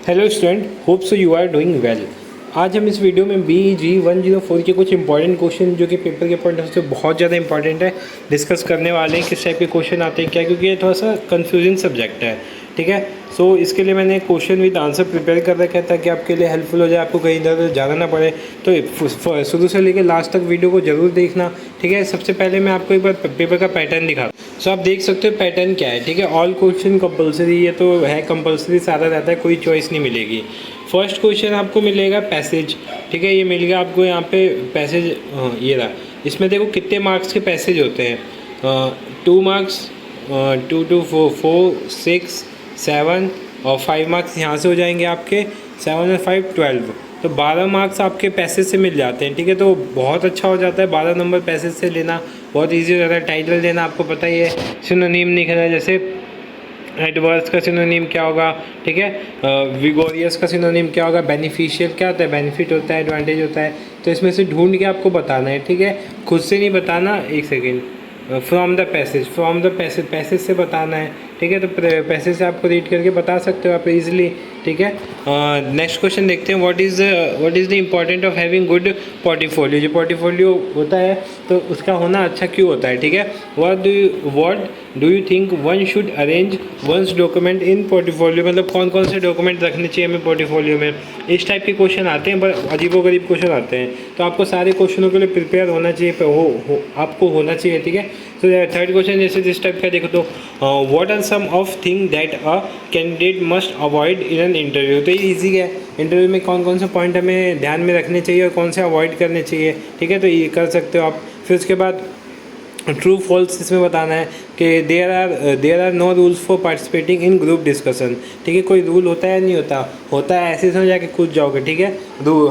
Hello student, hope so you are doing well. आज हम इस वीडियो में BG 104 के कुछ इंपॉर्टेंट क्वेश्चन जो कि पेपर के पॉइंट ऑफ से बहुत ज़्यादा इंपॉर्टेंट है डिस्कस करने वाले हैं। किस टाइप के क्वेश्चन आते हैं क्या, क्योंकि ये थोड़ा सा कंफ्यूजिंग सब्जेक्ट है। ठीक है, सो इसके लिए मैंने क्वेश्चन विद आंसर प्रिपेयर कर रखा है ताकि आपके लिए हेल्पफुल हो जाए, आपको कहीं इधर जाना ना पड़े। तो शुरू से लेकर लास्ट तक वीडियो को जरूर देखना। ठीक है, सबसे पहले मैं आपको एक बार पेपर का पैटर्न दिखा। सो आप देख सकते हो पैटर्न क्या है। ठीक है, ऑल क्वेश्चन कंपलसरी, ये तो है कंपलसरी, सारा रहता है, कोई चॉइस नहीं मिलेगी। फर्स्ट क्वेश्चन आपको मिलेगा पैसेज। ठीक है, ये मिल गया आपको यहाँ पे पैसेज, ये रहा। इसमें देखो कितने मार्क्स के पैसेज होते हैं, 2 मार्क्स, 2 to 4 6 7 और 5 मार्क्स यहाँ से हो जाएंगे आपके, 7 और 5 12। तो 12 मार्क्स आपके पैसेज से मिल जाते हैं। ठीक है, तो बहुत अच्छा हो जाता है 12 नंबर पैसेज से लेना, बहुत ईजी हो जाता है। टाइटल देना आपको पता ही है, सिनोनिम लिखना है, जैसे एडवर्स का सिनोनिम क्या होगा। ठीक है, विगोरियस का सिनोनिम क्या होगा, बेनिफिशियल क्या होता है, बेनिफिट होता है, एडवांटेज होता है। तो इसमें से ढूंढ के आपको बताना है। ठीक है, खुद से नहीं बताना, एक second, from the passage, passage से बताना है। ठीक है, तो पैसेज से आपको रीड करके बता सकते हो आप इजीली। ठीक है, नेक्स्ट क्वेश्चन देखते हैं। What is the important of having good portfolio. जो पोर्टफोलियो होता है तो उसका होना अच्छा क्यों होता है। ठीक है, what do you think one should arrange ones document in portfolio, मतलब कौन कौन से डॉक्यूमेंट रखने चाहिए हमें पोर्टफोलियो में। इस टाइप के क्वेश्चन आते हैं, पर अजीबोगरीब क्वेश्चन आते हैं, तो आपको सारे क्वेश्चनों के लिए प्रिपेयर होना चाहिए, आपको होना चाहिए। ठीक है, तो थर्ड क्वेश्चन जैसे जिस टाइप का देखो, तो what are some of thing that a candidate must avoid in an interview. तो ये ईजी है, इंटरव्यू में कौन कौन से पॉइंट हमें ध्यान में रखने चाहिए और कौन से अवॉइड करने चाहिए। ठीक है, तो ये कर सकते हो आप। फिर उसके बाद ट्रू फॉल्स इसमें बताना है कि there are no rules for participating in group discussion. ठीक है, कोई रूल होता है या नहीं होता, होता है, ऐसे समझ जाके कूद जाओगे। ठीक है,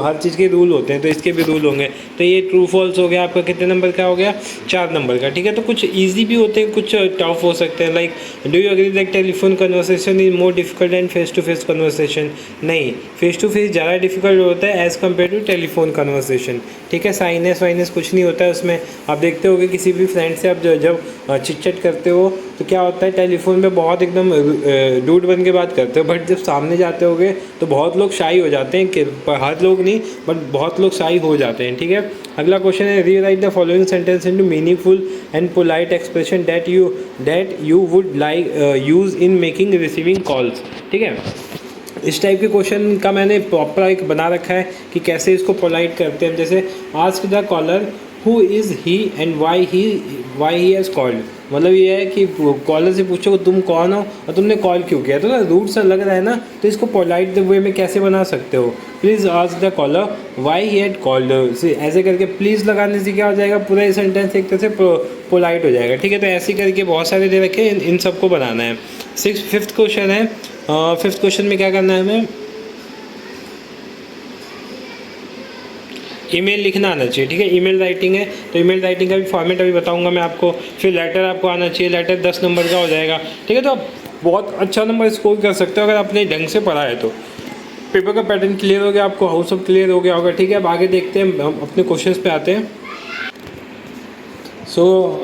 हर चीज़ के रूल होते हैं, तो इसके भी रूल होंगे। तो ये ट्रू फॉल्स हो गया आपका, कितने नंबर का हो गया, 4 नंबर का। ठीक है, तो कुछ ईजी भी होते हैं, कुछ टफ हो सकते हैं। Like do you agree that telephone conversation is more difficult and face to face conversation. नहीं, फेस टू फेस ज़्यादा डिफिकल्ट होता है as compare to telephone conversation. ठीक है, साइनेस वाइनेस कुछ नहीं होता है उसमें। आप देखते होगे किसी भी फ्रेंड से आप जब चिट करते हो तो क्या होता है, टेलीफोन पे बहुत एकदम डूड बन के बात करते हो, बट जब सामने जाते होगे तो बहुत लोग शाई हो जाते हैं, कि हर लोग नहीं बट बहुत लोग शाई हो जाते हैं। ठीक है, अगला क्वेश्चन है, rewrite the following sentence into meaningful and polite expression that you would like use in making receiving calls. ठीक है, इस टाइप के क्वेश्चन का मैंने प्रॉपर एक बना रखा है कि कैसे इसको पोलाइट करते हैं। जैसे ask the caller who is he and why he has called. मतलब ये है कि कॉलर से पूछो तुम कौन हो और तुमने कॉल क्यों किया, तो ना रूट सा लग रहा है ना, तो इसको पोलाइट वे में कैसे बना सकते हो। Please ask the caller why he had called, ऐसे करके प्लीज़ लगाने से क्या हो जाएगा, पूरा ये सेंटेंस एक तरह से पोलाइट हो जाएगा। ठीक है, तो ऐसे करके बहुत सारे दे रखे, इन सबको बनाना है। फिफ्थ क्वेश्चन है, फिफ्थ क्वेश्चन में क्या करना है हमें, ईमेल लिखना आना चाहिए। ठीक है, ईमेल राइटिंग है तो ईमेल राइटिंग का भी फॉर्मेट अभी बताऊंगा मैं आपको। फिर लेटर आपको आना चाहिए, लेटर 10 नंबर का हो जाएगा। ठीक है, तो आप बहुत अच्छा नंबर स्कोर कर सकते हो अगर आपने ढंग से पढ़ा है तो। पेपर का पैटर्न क्लियर हो गया आपको, हाउस सब क्लियर हो गया होगा। ठीक है, अब आगे देखते हैं, हम अपने क्वेश्चन पे आते हैं।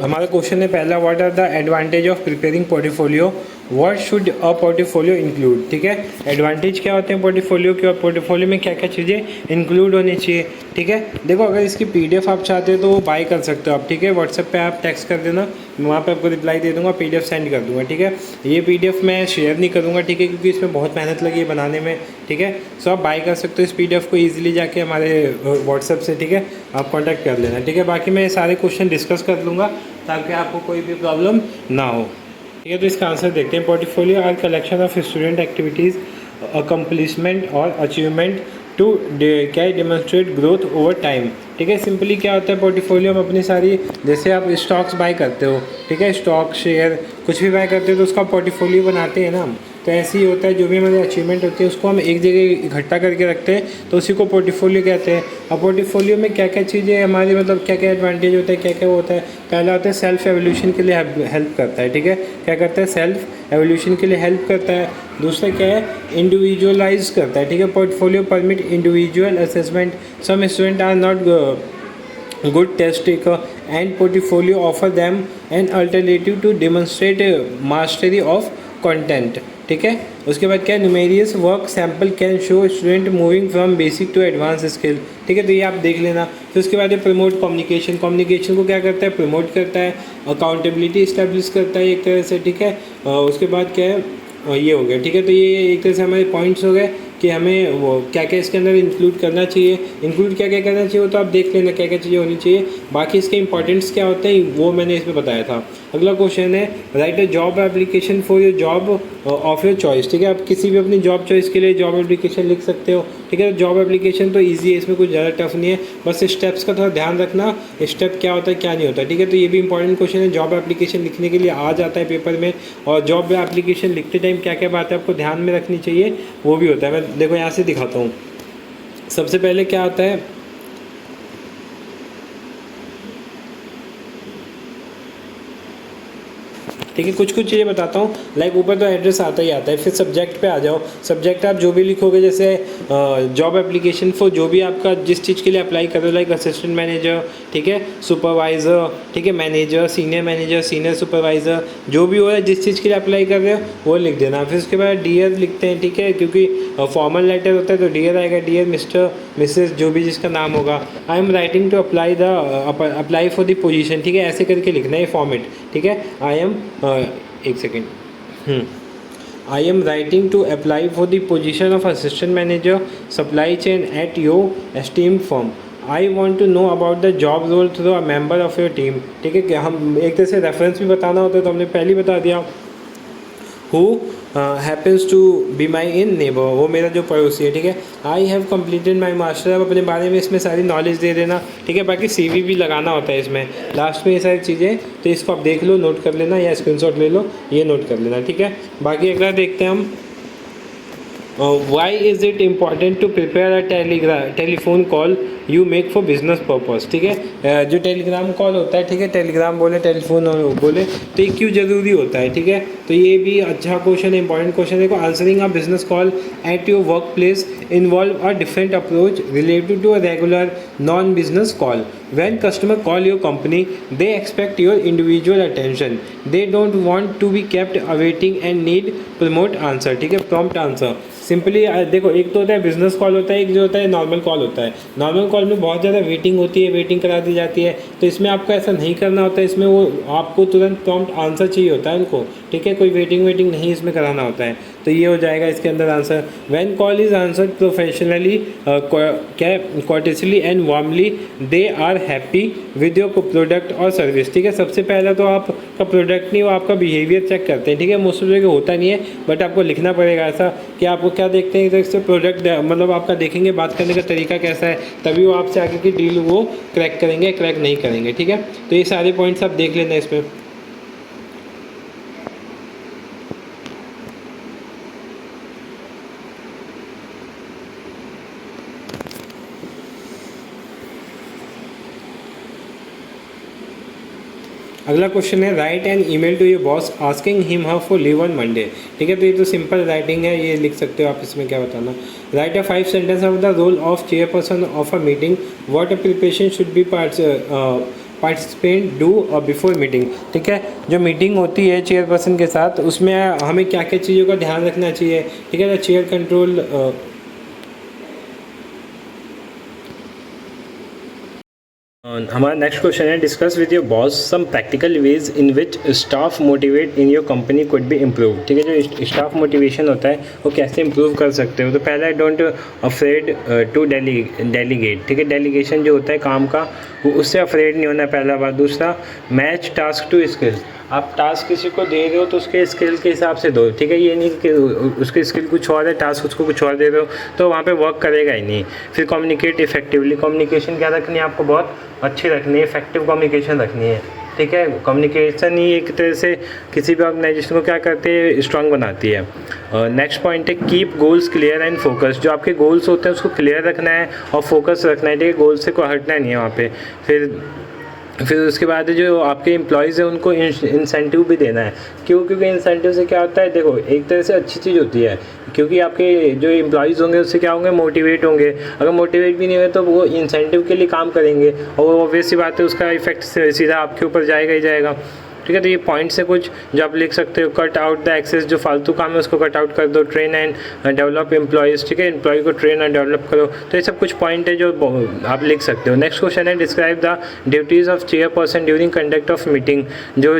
हमारा क्वेश्चन है पहला, what are the advantage of preparing portfolio, what should a portfolio include. ठीक है, एडवांटेज क्या होते हैं पोर्टफोलियो के और पोर्टफोलियो में क्या क्या चीज़ें इंक्लूड होनी चाहिए। ठीक है, देखो अगर इसकी PDF आप चाहते हो तो वो बाय कर सकते हो आप। ठीक है, व्हाट्सएप पे आप टेक्स्ट कर देना, मैं वहाँ पे आपको रिप्लाई दे दूँगा, PDF सेंड कर दूँगा। ठीक है, ये PDF मैं शेयर नहीं करूँगा। ठीक है, क्योंकि इसमें बहुत मेहनत लगी है बनाने में। ठीक है, सो आप बाय कर सकते हो इस PDF को ईजिली जाके हमारे व्हाट्सएप से। ठीक है, आप कॉन्टैक्ट कर लेना। ठीक है, बाकी मैं सारे क्वेश्चन डिस्कस कर लूँगा ताकि आपको कोई भी प्रॉब्लम ना हो। ठीक है, तो इसका आंसर देखते हैं। Portfolio are collection of student activities, accomplishment और अचीवमेंट टू क्या डेमोन्स्ट्रेट ग्रोथ ओवर टाइम। ठीक है, सिंपली क्या होता है पोर्टफोलियो में अपनी सारी, जैसे आप स्टॉक्स बाय करते हो, ठीक है, स्टॉक शेयर कुछ भी बाय करते हो तो उसका पोर्टफोलियो बनाते हैं ना हम। तो ऐसे ही होता है, जो भी हमारी अचीवमेंट होती है उसको हम एक जगह इकट्ठा करके रखते हैं, तो उसी को पोर्टफोलियो कहते हैं। अब पोर्टफोलियो में क्या क्या चीज़ें हमारी, मतलब क्या क्या एडवांटेज होता है, क्या क्या होता है। पहला होता है सेल्फ एवोल्यूशन के लिए हेल्प करता है। ठीक है, क्या करता है, सेल्फ एवोल्यूशन के लिए हेल्प करता है। दूसरा क्या है, इंडिविजुअलाइज करता है। ठीक है, portfolio permit individual assessment, some student are not good test taker and portfolio offer them an alternative to demonstrate mastery of content. ठीक है। उसके बाद क्या है, numerous work sample can show student moving from basic to advance skill, ठीक है, तो ये आप देख लेना। फिर उसके बाद ये प्रमोट कम्युनिकेशन, कम्युनिकेशन को क्या करता है, प्रमोट करता है, अकाउंटेबिलिटी इस्टेब्लिश करता है एक तरह से, ठीक है। उसके बाद क्या है, ये हो गया, ठीक है। तो ये एक तरह से हमारे पॉइंट्स हो गए कि हमें वो क्या क्या इसके अंदर इंक्लूड करना चाहिए, इंक्लूड क्या क्या करना चाहिए वो तो आप देख लेना क्या क्या चीज़ें होनी चाहिए। बाकी इसके इंपॉर्टेंट्स क्या होते हैं वो मैंने इसमें बताया था। अगला क्वेश्चन है, right a job application for your job of your choice, ठीक है। आप किसी भी अपनी जॉब चॉइस के लिए जॉब एप्लीकेशन लिख सकते हो, ठीक है। जॉब एप्लीकेशन तो ईजी है, इसमें कुछ ज़्यादा टफ नहीं है, बस स्टेप्स का थोड़ा ध्यान रखना, स्टेप क्या होता है क्या नहीं होता, ठीक है। तो ये भी इंपॉर्टेंट क्वेश्चन है, जॉब एप्लीकेशन लिखने के लिए आ जाता है पेपर में, और जॉब एप्लीकेशन लिखते टाइम क्या क्या बातें आपको ध्यान में रखनी चाहिए वो भी होता है। मैं देखो यहाँ से दिखाता हूँ। सबसे पहले क्या आता है, ठीक है, कुछ कुछ चीज़ें बताता हूँ। लाइक ऊपर तो एड्रेस आता ही आता है, फिर सब्जेक्ट पे आ जाओ। सब्जेक्ट आप जो भी लिखोगे, जैसे जॉब एप्लीकेशन फॉर जो भी आपका जिस चीज़ के लिए अप्लाई कर रहे हो, लाइक असिस्टेंट मैनेजर, ठीक है, सुपरवाइज़र, ठीक है, मैनेजर, सीनियर सुपरवाइज़र, जो भी हो रहा है जिस चीज़ के लिए अप्लाई कर रहे हो वो लिख देना। फिर उसके बाद डियर लिखते हैं, ठीक है, क्योंकि फॉर्मल लेटर होता है तो डियर आएगा, डियर मिस्टर मिसेस जो भी जिसका नाम होगा। I am writing to apply for the position, ठीक है, ऐसे करके लिखना है फॉर्मेट, ठीक है। आई एम एक second, I am writing to apply for the position of assistant manager supply chain at your esteem firm. I want to know about the job role through a member of your team, ठीक है। कि हम एक तरह से reference भी बताना होता है तो हमने पहले ही बता दिया। Who happens to be my in neighbour, वो मेरा जो पड़ोसी है, ठीक है। I have completed my master, अब अपने बारे में इसमें सारी नॉलेज दे देना, ठीक है। बाकी CV भी लगाना होता है इसमें लास्ट में ये सारी चीज़ें, तो इसको आप देख लो, नोट कर लेना, या स्क्रीनशॉट ले लो, ये नोट कर लेना, ठीक है। बाकी अगला देखते हैं हम, why is it important to prepare a telephone call you make for business purpose, ठीक है। जो टेलीग्राम कॉल होता है, ठीक है, टेलीग्राम बोले, टेलीफोन बोले, तो ये क्यों ज़रूरी होता है, ठीक है। तो ये भी अच्छा क्वेश्चन है, इंपॉर्टेंट क्वेश्चन है। देखो, answering a business call at your work place involve a different approach related to a regular non business call. When customer call your company, they expect your individual attention. They don't want to be kept awaiting and need prompt answer, ठीक है, prompt answer। Simply देखो, एक तो होता है business call होता है, एक जो होता है नॉर्मल कॉल होता है। नॉर्मल कॉल में बहुत ज़्यादा वेटिंग होती है, वेटिंग करा दी जाती है, तो इसमें आपको ऐसा नहीं करना होता है। इसमें वो आपको तुरंत प्रॉम्प्ट आंसर चाहिए होता है उनको, ठीक है, कोई वेटिंग नहीं इसमें कराना होता है। तो ये हो जाएगा इसके अंदर answer. When call is answered professionally, क्या, courteously and warmly, they are happy with your product और सर्विस, ठीक है। सबसे पहला तो आपका प्रोडक्ट नहीं, वो आपका बिहेवियर चेक करते हैं, ठीक है। मोस्ट ऑफ जगह होता नहीं है, बट आपको लिखना पड़ेगा ऐसा कि आपको क्या देखते हैं, इधर से प्रोडक्ट, मतलब आपका देखेंगे बात करने का तरीका कैसा है, तभी वो आपसे आगे की डील वो क्रैक करेंगे, क्रैक नहीं करेंगे, ठीक है। तो ये सारे पॉइंट्स आप देख लेना इसमें। अगला क्वेश्चन है, write an email to your boss asking him her for leave on Monday, ठीक है। तो ये तो सिंपल राइटिंग है, ये लिख सकते हो आप। इसमें क्या बताना, write a 5 sentence of the role of chairperson of a meeting, what a preparation should be participant do before meeting, ठीक है। जो मीटिंग होती है चेयरपर्सन के साथ, उसमें हमें क्या क्या चीज़ों का ध्यान रखना चाहिए, ठीक है। चेयर कंट्रोल, हमारा नेक्स्ट क्वेश्चन है, discuss with your boss some practical ways in which staff motivate in your company could be improve, ठीक है। जो स्टाफ मोटिवेशन होता है वो कैसे इम्प्रूव कर सकते हो। तो पहला है, डोंट अफ्रेड टू डेलीगेट, ठीक है। डेलीगेशन जो होता है काम का, वो उससे अफ्रेड नहीं होना, पहला बात। दूसरा, मैच टास्क टू स्किल्स, आप टास्क किसी को दे रहे हो तो उसके स्किल के हिसाब से दो, ठीक है। ये नहीं कि उसकी स्किल कुछ और है, टास्क उसको कुछ और दे रहे हो तो वहाँ पे वर्क करेगा ही नहीं। फिर कम्युनिकेट इफेक्टिवली, कम्युनिकेशन क्या रखनी है आपको, बहुत अच्छी रखनी है, इफेक्टिव कम्युनिकेशन रखनी है, ठीक है। कम्युनिकेशन ही एक तरह से किसी भी ऑर्गेनाइजेशन को क्या करते हैं, स्ट्रांग बनाती है। नेक्स्ट पॉइंट है, keep goals clear and focus, जो आपके गोल्स होते हैं उसको क्लियर रखना है और फोकस रखना है, ठीक है। गोल से कोई हटना नहीं है वहाँ पे। फिर उसके बाद जो आपके एम्प्लॉयज़ हैं उनको इंसेंटिव भी देना है। क्योंकि इंसेंटिव से क्या होता है, देखो, एक तरह से अच्छी चीज़ होती है, क्योंकि आपके जो एम्प्लॉयज़ होंगे उससे क्या होंगे, मोटिवेट होंगे। अगर मोटिवेट भी नहीं हुए तो वो इंसेंटिव के लिए काम करेंगे, और वो ऑब्वियस सी बात है, उसका इफेक्ट सीधा आपके ऊपर जाएगा ही जाएगा, ठीक है। तो ये पॉइंट्स है कुछ जो आप लिख सकते हो। कट आउट द एक्सेस, जो फालतू काम है उसको कट आउट कर दो। ट्रेन एंड डेवलप एम्प्लॉयज़, ठीक है, एम्प्लॉय को ट्रेन एंड डेवलप करो। तो ये सब कुछ पॉइंट है जो आप लिख सकते हो। नेक्स्ट क्वेश्चन है describe the duties of chairperson during conduct of meeting. जो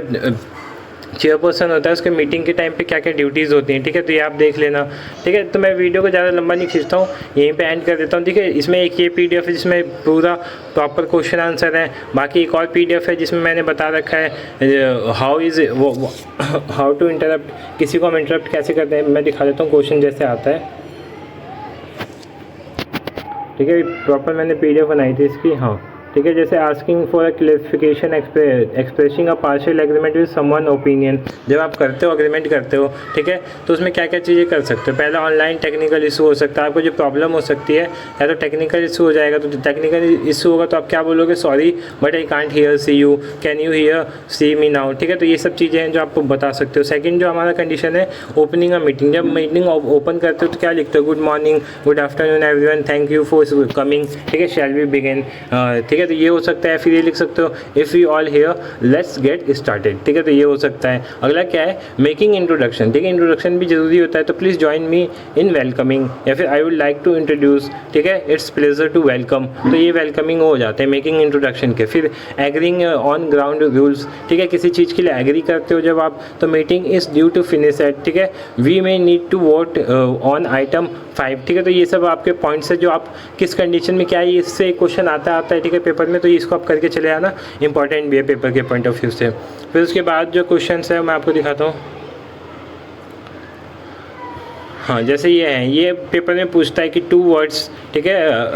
चेयरपर्सन होता है उसके मीटिंग के टाइम पे क्या क्या ड्यूटीज़ होती हैं, ठीक है। तो ये आप देख लेना, ठीक है। तो मैं वीडियो को ज़्यादा लंबा नहीं खींचता हूँ, यहीं पे एंड कर देता हूँ, ठीक है। इसमें एक ये PDF है जिसमें पूरा प्रॉपर क्वेश्चन आंसर है। बाकी एक और PDF है जिसमें मैंने बता रखा है हाउ टू इंटरप्ट, किसी को हम इंटरप्ट कैसे करते हैं। मैं दिखा देता हूँ क्वेश्चन जैसे आता है, ठीक है। प्रॉपर मैंने PDF बनाई थी इसकी, हाँ, ठीक है। जैसे asking for a clarification, expressing a partial agreement with someone opinion. जब आप करते हो एग्रीमेंट करते हो, ठीक है, तो उसमें क्या क्या चीज़ें कर सकते हो। पहला ऑनलाइन टेक्निकल इशू हो सकता है, आपको जो प्रॉब्लम हो सकती है या तो टेक्निकल इशू हो जाएगा। तो टेक्निकल इशू होगा तो आप क्या बोलोगे, sorry but I can't hear see you, can you hear see me now, ठीक है। तो ये सब चीज़ें हैं जो आपको बता सकते हो। सेकंड जो हमारा कंडीशन है ओपनिंग अ मीटिंग, जब मीटिंग ओपन करते हो तो क्या लिखते हो, good morning, good afternoon everyone, thank you for coming, ठीक है, शैल वी बिगिन, ठीक है। तो ये हो सकता है। फिर ये लिख सकते हो if you all here let's get started, ठीक है। तो ये हो सकता है। अगला क्या है, मेकिंग इंट्रोडक्शन, ठीक है। इंट्रोडक्शन भी जरूरी होता है। तो please join me in welcoming, या फिर I would like to introduce, ठीक है, इट्स प्लेजर टू वेलकम। तो ये वेलकमिंग हो जाते हैं मेकिंग इंट्रोडक्शन के। फिर एग्रीइंग ऑन ग्राउंड रूल्स, ठीक है, किसी चीज़ के लिए एग्री करते हो जब आप, तो meeting is due to finish at, ठीक है, we may need to vote on item 5, ठीक है। तो ये सब आपके पॉइंट्स है जो आप किस कंडीशन में क्या है, इससे क्वेश्चन आता है, ठीक है, पेपर में। तो इसको आप करके चले आना, इंपॉर्टेंट भी है पेपर के पॉइंट ऑफ व्यू से। फिर उसके बाद जो क्वेश्चंस है मैं आपको दिखाता हूँ। हाँ, जैसे ये है, ये पेपर में पूछता है कि 2 वर्ड्स, ठीक है।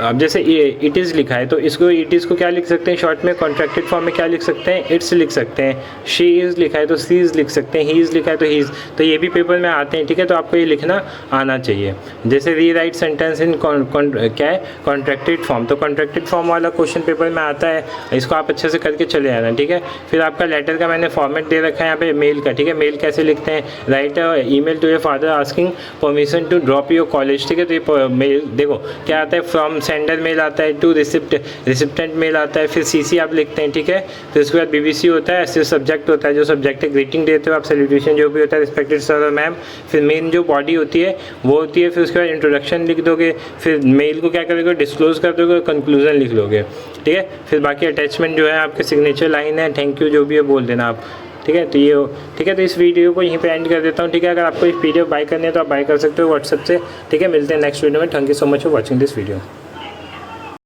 अब जैसे इट इज़ लिखा है तो इसको इट इज़ को क्या लिख सकते हैं शॉर्ट में, कॉन्ट्रैक्टेड फॉर्म में क्या लिख सकते हैं, इट्स लिख सकते हैं। शी इज़ लिखा है तो सी इज़ लिख सकते हैं। ही इज़ लिखा है तो ही इज़। तो ये भी पेपर में आते हैं, ठीक है। तो आपको ये लिखना आना चाहिए। जैसे री राइट सेंटेंस इन क्या है, कॉन्ट्रैक्टेड फॉर्म। तो कॉन्ट्रैक्टेड फॉर्म वाला क्वेश्चन पेपर में आता है, इसको आप अच्छे से करके चले आना, ठीक है। फिर आपका लेटर का मैंने फॉर्मेट दे रखा है यहाँ पे, मेल का, ठीक है। मेल कैसे लिखते हैं, write email to your father asking permission to drop your college, ठीक है। तो ये मेल देखो क्या आता है, फ्रॉम सेंडर मेल आता है, टू रिसिप्टेंट मेल आता है, फिर CC आप लिखते हैं, ठीक है। फिर उसके बाद BBC होता है, ऐसे सब्जेक्ट होता है, जो सब्जेक्ट है ग्रीटिंग देते हो आप, सैल्यूटेशन जो भी होता है, रिस्पेक्टेड सर और मैम। फिर मेन जो बॉडी होती है वो होती है, फिर उसके बाद इंट्रोडक्शन लिख दोगे, फिर मेल को क्या करोगे, डिस्क्लोज कर दोगे, कंक्लूजन लिख लोगे, ठीक है। फिर बाकी अटैचमेंट जो है आपके सिग्नेचर लाइन है, थैंक यू जो भी है बोल देना आप, ठीक है। तो ये हो, ठीक है। तो इस वीडियो को यहीं पे एंड कर देता हूँ, ठीक है। अगर आपको इस PDF बाय करनी है तो आप बाय कर सकते हो व्हाट्सएप से, ठीक है। मिलते हैं नेक्स्ट वीडियो में। Thank you so much for watching this video.